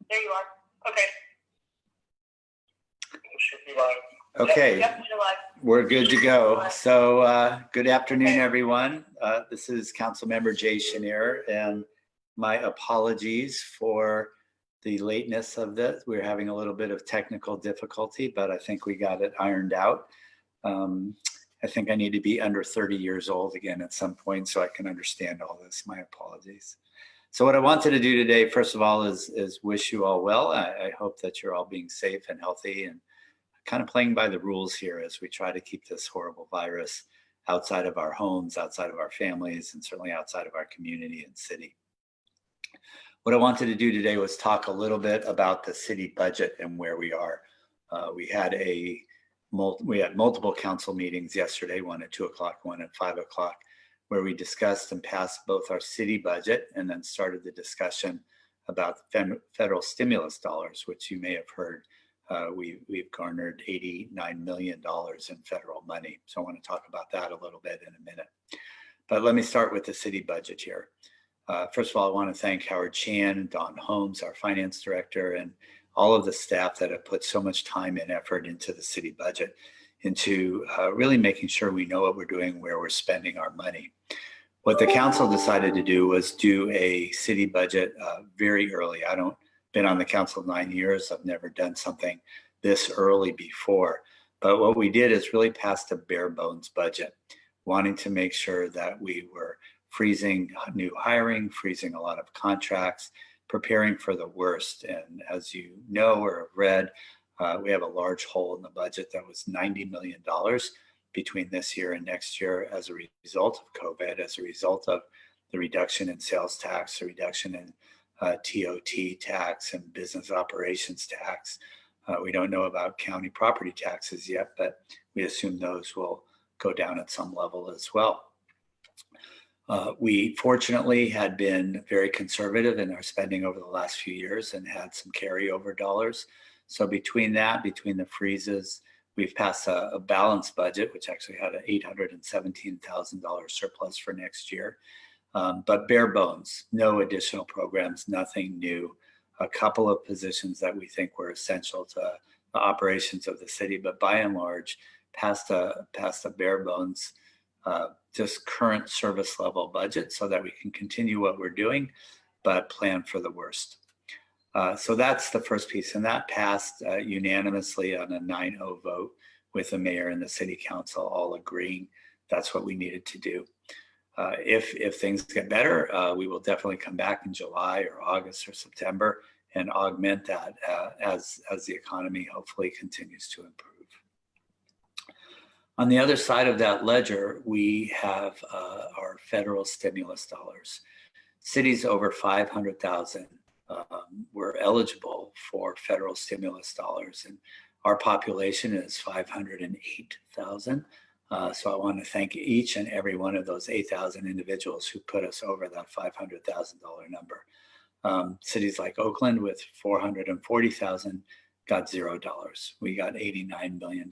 There you are. Okay. Should be live. Okay, Yep, you're live. we're good to go. So good afternoon, everyone. This is Councilmember Jay Schenirer, and my apologies for the lateness of this. We're having a little bit of technical difficulty, but I think we got it ironed out. I think I need to be under 30 years old again at some point so I can understand all this. My apologies. So what I wanted to do today, first of all, is wish you all well. I hope that you're all being safe and healthy and kind of playing by the rules here as we try to keep this horrible virus outside of our homes, outside of our families, and certainly outside of our community and city. What I wanted to do today was talk a little bit about the city budget and where we are. We had multiple council meetings yesterday, one at 2 o'clock, one at 5 o'clock, where we discussed and passed both our city budget and then started the discussion about federal stimulus dollars, which you may have heard. We've garnered $89 million in federal money. So I want to talk about that a little bit in a minute. But let me start with the city budget here. First of all, I want to thank Howard Chan and Don Holmes, our finance director, and all of the staff that have put so much time and effort into the city budget, into really making sure we know what we're doing, where we're spending our money. What the council decided to do was do a city budget very early. I don't been on the council 9 years. I've never done something this early before. But what we did is really pass a bare bones budget, wanting to make sure that we were freezing new hiring, freezing a lot of contracts, preparing for the worst. And as you know or have read, we have a large hole in the budget that was $90 million between this year and next year as a result of COVID, as a result of the reduction in sales tax, the reduction in TOT tax and business operations tax. We don't know about county property taxes yet, but we assume those will go down at some level as well. We fortunately had been very conservative in our spending over the last few years and had some carryover dollars. So between the freezes, we've passed a balanced budget, which actually had an $817,000 surplus for next year. But bare bones, no additional programs, nothing new, a couple of positions that we think were essential to the operations of the city, but by and large, past a bare bones, just current service level budget so that we can continue what we're doing, but plan for the worst. So that's the first piece, and that passed unanimously on a 9-0 vote with the mayor and the city council all agreeing that's what we needed to do. If things get better, we will definitely come back in July or August or September and augment that as the economy hopefully continues to improve. On the other side of that ledger, we have our federal stimulus dollars. Cities over 500,000 were eligible for federal stimulus dollars, and our population is 508,000. So I want to thank each and every one of those 8,000 individuals who put us over that $500,000 number. Cities like Oakland with 440,000 got $0. We got $89 million.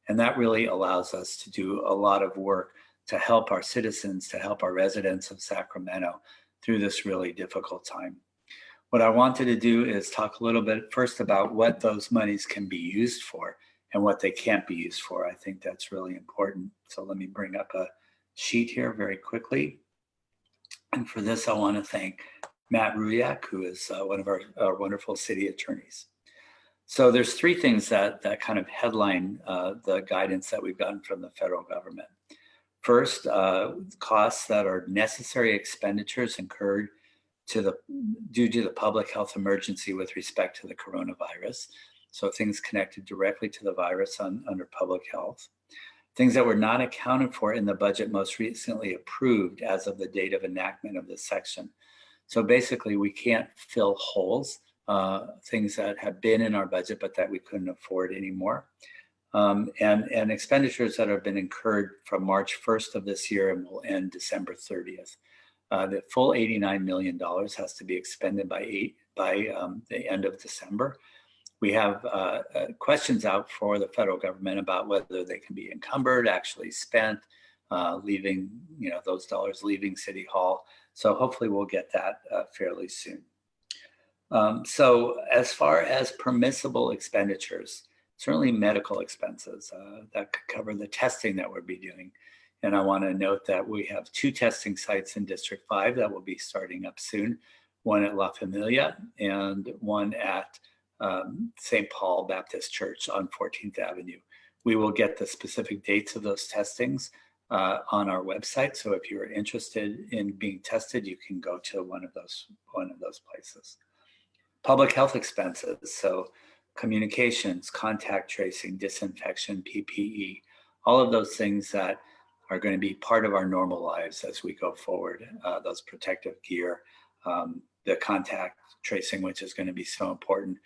And that really allows us to do a lot of work to help our citizens, to help our residents of Sacramento through this really difficult time. What I wanted to do is talk a little bit first about what those monies can be used for and what they can't be used for. I think that's really important. So let me bring up a sheet here very quickly. And for this, I want to thank Matt Ruyak, who is one of our wonderful city attorneys. So there's three things that kind of headline the guidance that we've gotten from the federal government. First, costs that are necessary expenditures incurred due to the public health emergency with respect to the coronavirus. So things connected directly to the virus under public health. Things that were not accounted for in the budget most recently approved as of the date of enactment of this section. So basically we can't fill holes, things that have been in our budget but that we couldn't afford anymore. And expenditures that have been incurred from March 1st of this year and will end December 30th. The full $89 million has to be expended by the end of December. We have questions out for the federal government about whether they can be encumbered, actually spent, leaving, those dollars leaving City Hall. So hopefully we'll get that fairly soon. So as far as permissible expenditures, certainly medical expenses that could cover the testing that we'll be doing. And I want to note that we have 2 testing sites in District 5 that will be starting up soon, one at La Familia and one at St. Paul Baptist Church on 14th Avenue. We will get the specific dates of those testings on our website. So if you're interested in being tested, you can go to one of those places. Public health expenses, so communications, contact tracing, disinfection, PPE, all of those things that are going to be part of our normal lives as we go forward. Those protective gear, the contact tracing, which is going to be so important.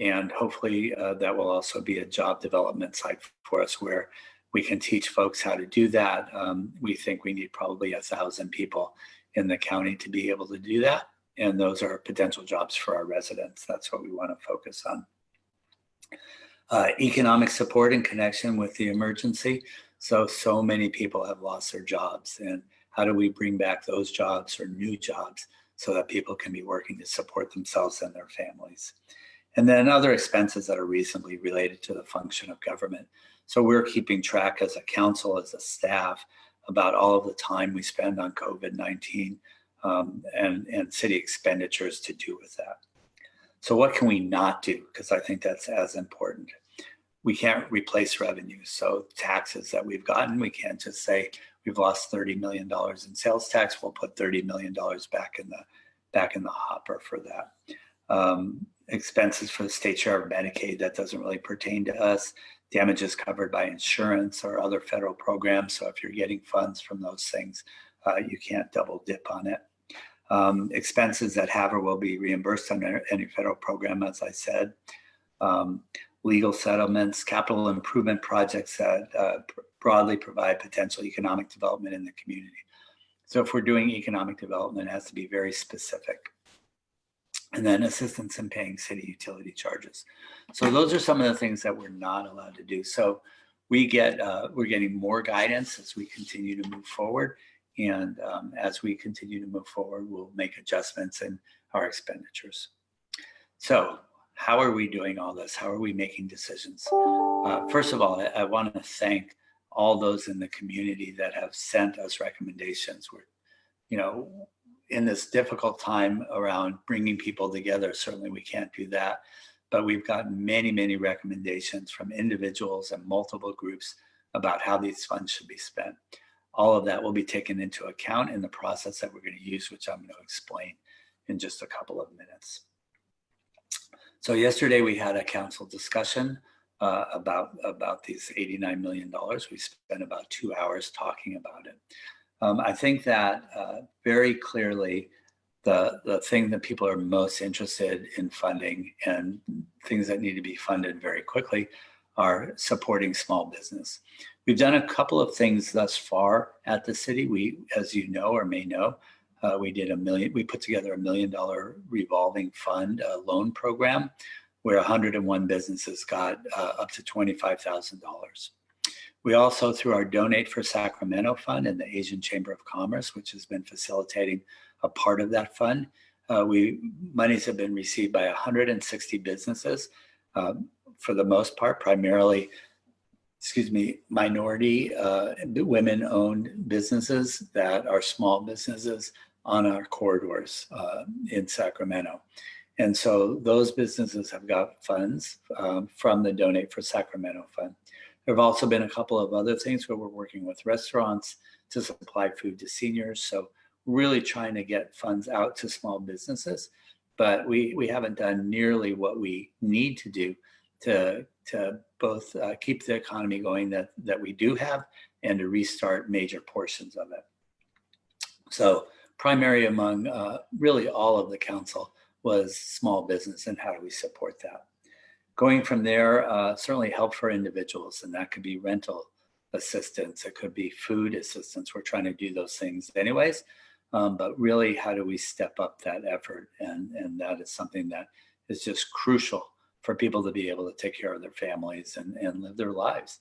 And hopefully that will also be a job development site for us where we can teach folks how to do that. We think we need probably 1,000 people in the county to be able to do that. And those are potential jobs for our residents. That's what we want to focus on. Economic support in connection with the emergency. So many people have lost their jobs. And how do we bring back those jobs or new jobs so that people can be working to support themselves and their families? And then other expenses that are reasonably related to the function of government. So we're keeping track as a council, as a staff, about all of the time we spend on COVID-19 and city expenditures to do with that. So what can we not do? Because I think that's as important. We can't replace revenue. So taxes that we've gotten, we can't just say we've lost $30 million in sales tax. We'll put $30 million back in the hopper for that. Expenses for the state share of Medicaid, that doesn't really pertain to us. Damages covered by insurance or other federal programs. So if you're getting funds from those things, you can't double dip on it. Expenses that have or will be reimbursed under any federal program, as I said. Legal settlements, capital improvement projects that broadly provide potential economic development in the community. So if we're doing economic development, it has to be very specific. And then assistance in paying city utility charges. So those are some of the things that we're not allowed to do. So we're getting more guidance as we continue to move forward. And as we continue to move forward, we'll make adjustments in our expenditures. So how are we doing all this? How are we making decisions? First of all, I want to thank all those in the community that have sent us recommendations. We're, in this difficult time around bringing people together, certainly we can't do that. But we've gotten many, many recommendations from individuals and multiple groups about how these funds should be spent. All of that will be taken into account in the process that we're going to use, which I'm going to explain in just a couple of minutes. So yesterday we had a council discussion about these $89 million. We spent about 2 hours talking about it. I think that very clearly the thing that people are most interested in funding and things that need to be funded very quickly are supporting small business. We've done a couple of things thus far at the city. We, as you know or may know, we put together $1 million revolving fund loan program where 101 businesses got up to $25,000. We also, through our Donate for Sacramento Fund and the Asian Chamber of Commerce, which has been facilitating a part of that fund, monies have been received by 160 businesses, for the most part, primarily, minority women-owned businesses that are small businesses on our corridors in Sacramento. And so those businesses have got funds from the Donate for Sacramento Fund. There have also been a couple of other things where we're working with restaurants to supply food to seniors. So really trying to get funds out to small businesses, but we haven't done nearly what we need to do to both keep the economy going that we do have and to restart major portions of it. So primary among really all of the council was small business and how do we support that. Going from there, certainly help for individuals, and that could be rental assistance, it could be food assistance. We're trying to do those things anyways, but really how do we step up that effort? And that is something that is just crucial for people to be able to take care of their families and live their lives.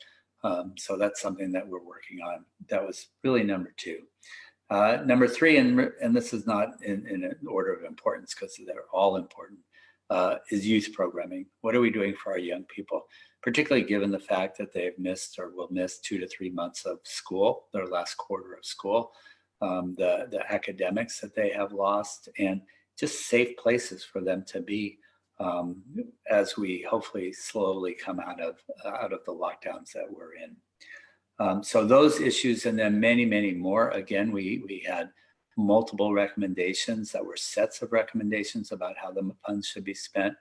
So that's something that we're working on. That was really number 2. Number 3, and this is not in an order of importance because they're all important, is youth programming. What are we doing for our young people, particularly given the fact that they've missed or will miss 2 to 3 months of school, their last quarter of school, the academics that they have lost, and just safe places for them to be as we hopefully slowly come out of the lockdowns that we're in. So those issues, and then many, many more. Again, we had multiple recommendations that were sets of recommendations about how the funds should be spent,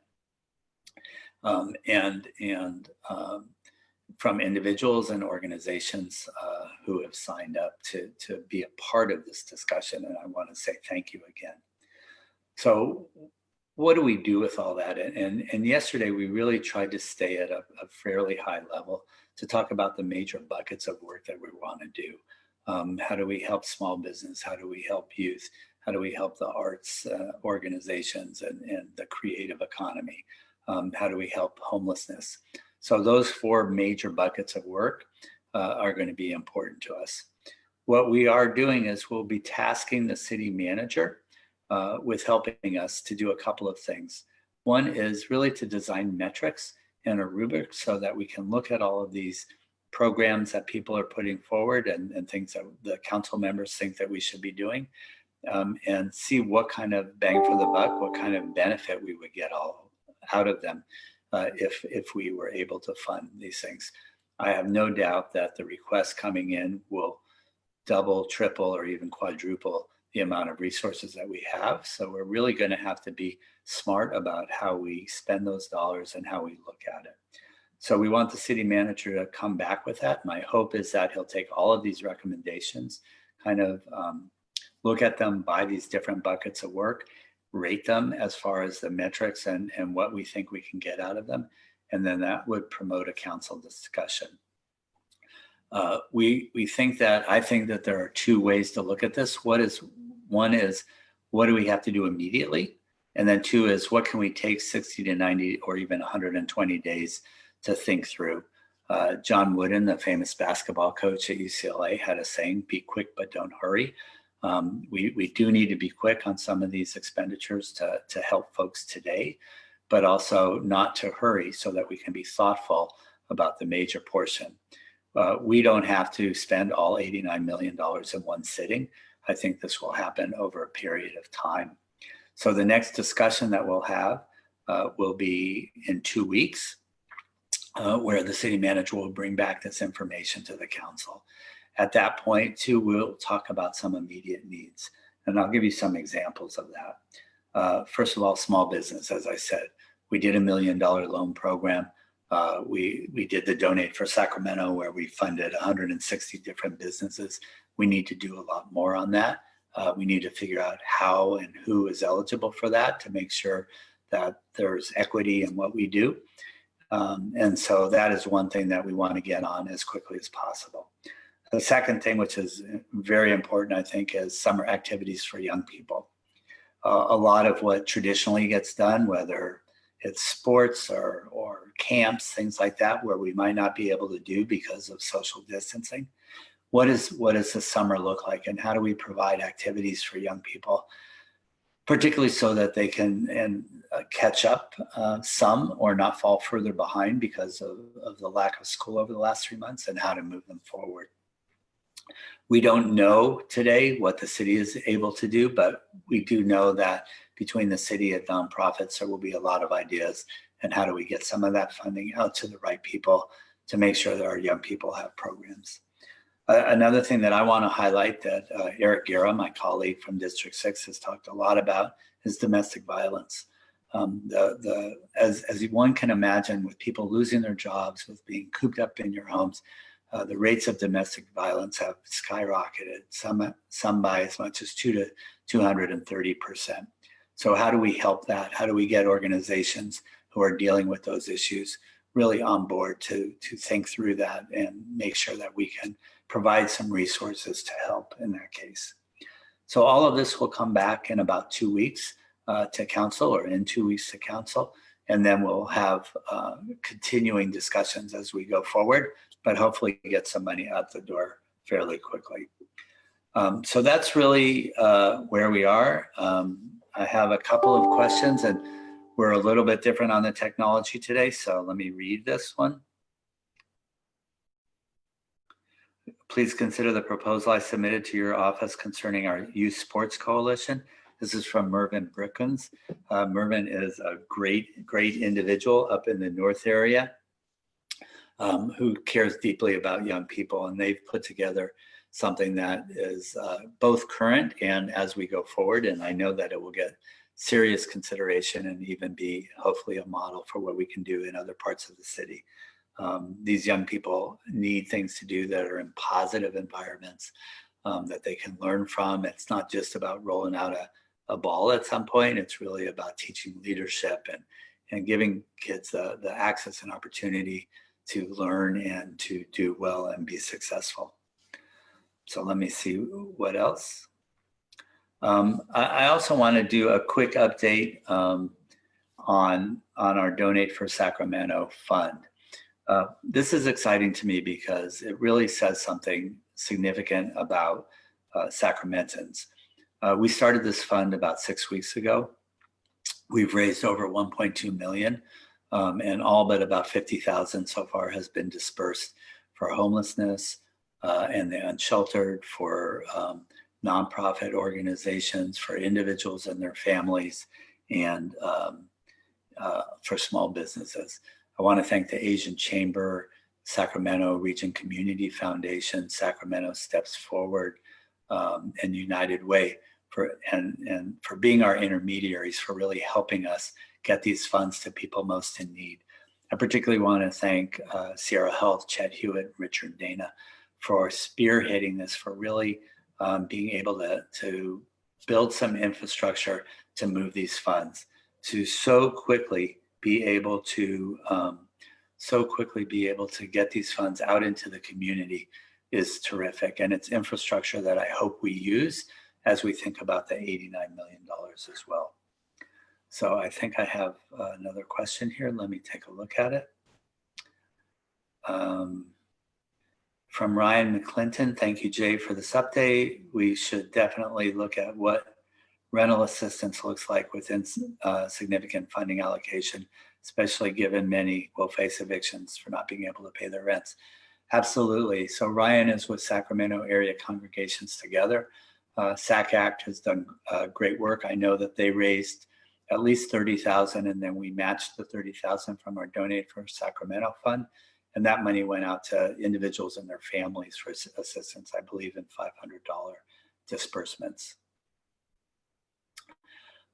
from individuals and organizations who have signed up to be a part of this discussion. And I want to say thank you again. So what do we do with all that? And yesterday we really tried to stay at a fairly high level to talk about the major buckets of work that we want to do. How do we help small business? How do we help youth? How do we help the arts organizations and the creative economy? How do we help homelessness? So those 4 major buckets of work are going to be important to us. What we are doing is we'll be tasking the city manager with helping us to do a couple of things. One is really to design metrics and a rubric so that we can look at all of these programs that people are putting forward and things that the council members think that we should be doing, and see what kind of bang for the buck, what kind of benefit we would get all out of them if we were able to fund these things. I have no doubt that the requests coming in will double, triple, or even quadruple the amount of resources that we have. So we're really going to have to be smart about how we spend those dollars and how we look at it. So we want the city manager to come back with that. My hope is that he'll take all of these recommendations, kind of look at them by these different buckets of work, rate them as far as the metrics and what we think we can get out of them. And then that would promote a council discussion. I think that there are 2 ways to look at this. One is, what do we have to do immediately? And then 2 is, what can we take 60 to 90 or even 120 days to think through? John Wooden, the famous basketball coach at UCLA, had a saying, be quick, but don't hurry. We do need to be quick on some of these expenditures to help folks today, but also not to hurry so that we can be thoughtful about the major portion. We don't have to spend all $89 million in one sitting. I think this will happen over a period of time. So the next discussion that we'll have will be in 2 weeks, where the city manager will bring back this information to the council. At that point, too, we'll talk about some immediate needs. And I'll give you some examples of that. First of all, small business, as I said, we did $1 million loan program. We did the Donate for Sacramento, where we funded 160 different businesses. We need to do a lot more on that. We need to figure out how and who is eligible for that to make sure that there's equity in what we do. And so that is one thing that we want to get on as quickly as possible. The second thing, which is very important, I think, is summer activities for young people. A lot of what traditionally gets done, whether it's sports or camps, things like that, where we might not be able to do because of social distancing. What does the summer look like, and how do we provide activities for young people, particularly so that they can catch up some or not fall further behind because of the lack of school over the last 3 months, and how to move them forward. We don't know today what the city is able to do, but we do know that between the city and nonprofits, there will be a lot of ideas. And how do we get some of that funding out to the right people to make sure that our young people have programs? Another thing that I want to highlight that Eric Guerra, my colleague from District 6, has talked a lot about is domestic violence. As one can imagine, with people losing their jobs, with being cooped up in your homes, the rates of domestic violence have skyrocketed, some by as much as 200 to 230%. So how do we help that? How do we get organizations who are dealing with those issues really on board to think through that and make sure that we can provide some resources to help in that case? So all of this will come back in about 2 weeks to council, or in 2 weeks to council. and then we'll have continuing discussions as we go forward, but hopefully get some money out the door fairly quickly. So that's really where we are. I have a couple of questions, and we're a little bit different on the technology today, so let me read this one. Please consider the proposal I submitted to your office concerning our Youth Sports Coalition. This is from Mervyn Brickens. Mervyn is a great individual up in the North area who cares deeply about young people, and they've put together something that is both current and as we go forward, and I know that it will get serious consideration and even be hopefully a model for what we can do in other parts of the city. These young people need things to do that are in positive environments that they can learn from. It's not just about rolling out a ball at some point. It's really about teaching leadership and giving kids the access and opportunity to learn and to do well and be successful. So let me see what else. I also want to do a quick update on our Donate for Sacramento fund. This is exciting to me because it really says something significant about Sacramentans. We started this fund about 6 weeks ago. We've raised over 1.2 million, and all but about 50,000 so far has been dispersed for homelessness and the unsheltered, for nonprofit organizations, for individuals and their families, and for small businesses. I want to thank the Asian Chamber, Sacramento Region Community Foundation, Sacramento Steps Forward, and United Way for being our intermediaries, for really helping us get these funds to people most in need. I particularly want to thank Sierra Health, Chet Hewitt, Richard Dana for spearheading this, for really being able to build some infrastructure to move these funds, to so quickly be able to get these funds out into the community is terrific. And it's infrastructure that I hope we use as we think about the $89 million as well. So I think I have another question here. Let me take a look at it. From Ryan McClinton, thank you, Jay, for this update. We should definitely look at what rental assistance looks like within significant funding allocation, especially given many will face evictions for not being able to pay their rents. Absolutely. So Ryan is with Sacramento Area Congregations Together. SAC-ACT has done great work. I know that they raised at least 30,000, and then we matched the 30,000 from our Donate for Sacramento fund. And that money went out to individuals and their families for assistance, I believe in $500 disbursements.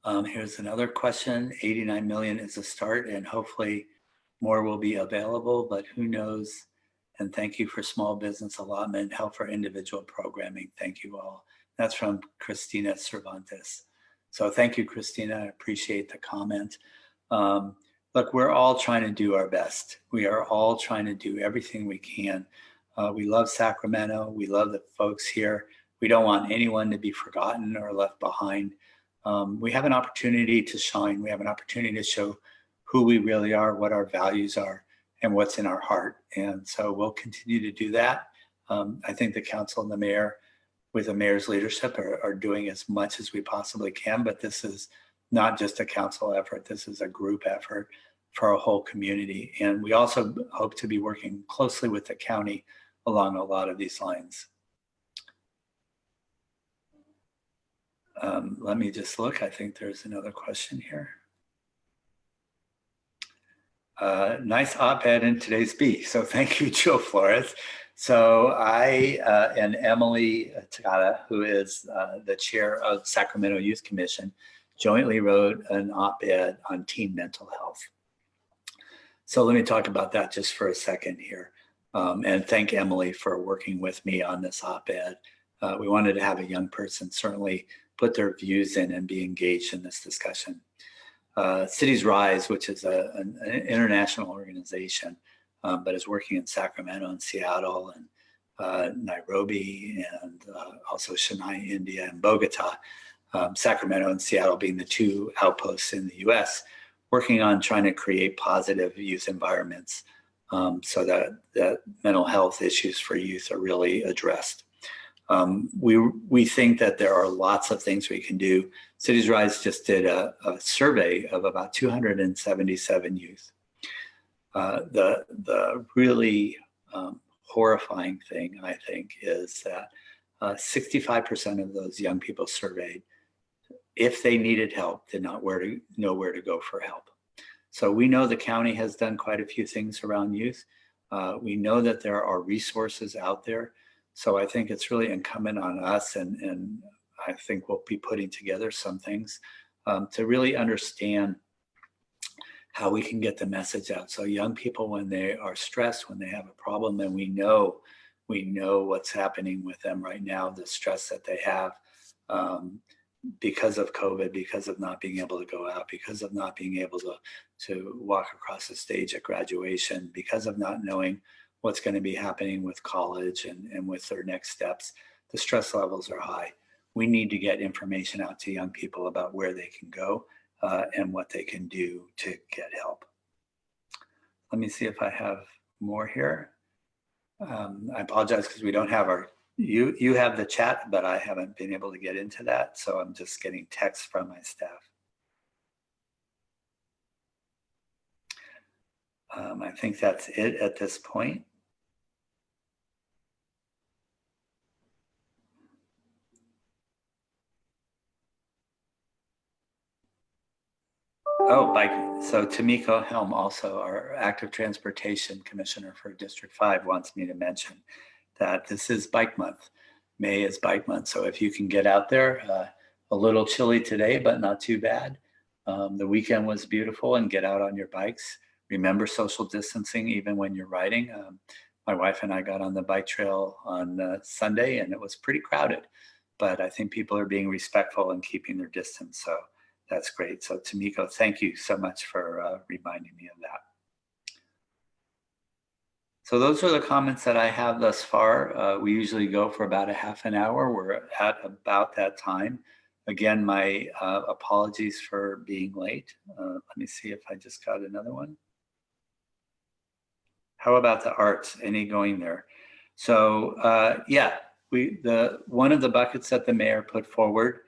Here's another question. 89 million is a start, and hopefully more will be available, but who knows? And thank you for small business allotment, help for individual programming. Thank you all. That's from Christina Cervantes. So thank you, Christina. I appreciate the comment. Look, we're all trying to do our best. We are all trying to do everything we can. We love Sacramento. We love the folks here. We don't want anyone to be forgotten or left behind. We have an opportunity to shine. We have an opportunity to show who we really are, what our values are, and what's in our heart. And so we'll continue to do that. I think the council and the mayor, with the mayor's leadership, are doing as much as we possibly can, but this is not just a council effort. This is a group effort for our whole community. And we also hope to be working closely with the county along a lot of these lines. Let me just look. I think there's another question here. Nice op-ed in today's Bee. So thank you, Joe Flores. So I and Emily Tagata, who is the chair of Sacramento Youth Commission, jointly wrote an op-ed on teen mental health. So let me talk about that just for a second here, and thank Emily for working with me on this op-ed. We wanted to have a young person certainly put their views in and be engaged in this discussion. Cities Rise, which is an international organization, but is working in Sacramento and Seattle and Nairobi and also Chennai, India, and Bogota. Sacramento and Seattle being the two outposts in the US. working on trying to create positive youth environments so that mental health issues for youth are really addressed. We think that there are lots of things we can do. Cities Rise just did a survey of about 277 youth. The really horrifying thing, I think, is that 65% of those young people surveyed, if they needed help, did not know where to go for help. So we know the county has done quite a few things around youth. We know that there are resources out there. So I think it's really incumbent on us, and I think we'll be putting together some things to really understand how we can get the message out. So young people, when they are stressed, when they have a problem, and we know what's happening with them right now, the stress that they have because of COVID, because of not being able to go out, because of not being able to walk across the stage at graduation, because of not knowing what's going to be happening with college and with their next steps. The stress levels are high. We need to get information out to young people about where they can go and what they can do to get help. Let me see if I have more here. I apologize because we don't have you have the chat, but I haven't been able to get into that. So I'm just getting texts from my staff. I think that's it at this point. Oh, bike. So Tamiko Helm, also our active transportation commissioner for District 5, wants me to mention that this is Bike Month. May is Bike Month. So if you can get out there, a little chilly today, but not too bad. The weekend was beautiful, and get out on your bikes. Remember social distancing even when you're riding. My wife and I got on the bike trail on Sunday, and it was pretty crowded, but I think people are being respectful and keeping their distance. So that's great. So Tamiko, thank you so much for reminding me of that. So those are the comments that I have thus far. We usually go for about a half an hour. We're at about that time. Again, my apologies for being late. Let me see if I just got another one. How about the arts? Any going there? So yeah, one of the buckets that the mayor put forward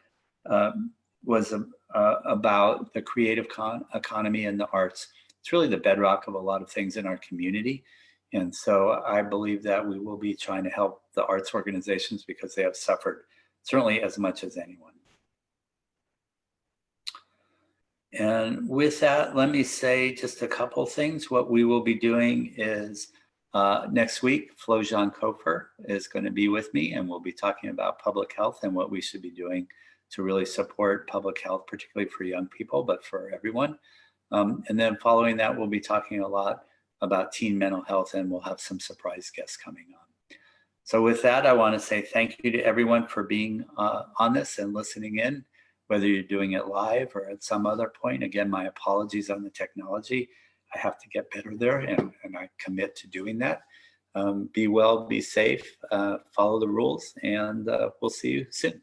was about the creative economy and the arts. It's really the bedrock of a lot of things in our community. And so I believe that we will be trying to help the arts organizations because they have suffered certainly as much as anyone. And with that, let me say just a couple things. What we will be doing is next week, Flojean Kofer is going to be with me, and we'll be talking about public health and what we should be doing to really support public health, particularly for young people, but for everyone. And then following that, we'll be talking a lot about teen mental health, and we'll have some surprise guests coming on. So with that, I want to say thank you to everyone for being on this and listening in, whether you're doing it live or at some other point. Again, my apologies on the technology. I have to get better there, and I commit to doing that. Be well, be safe, follow the rules, and we'll see you soon.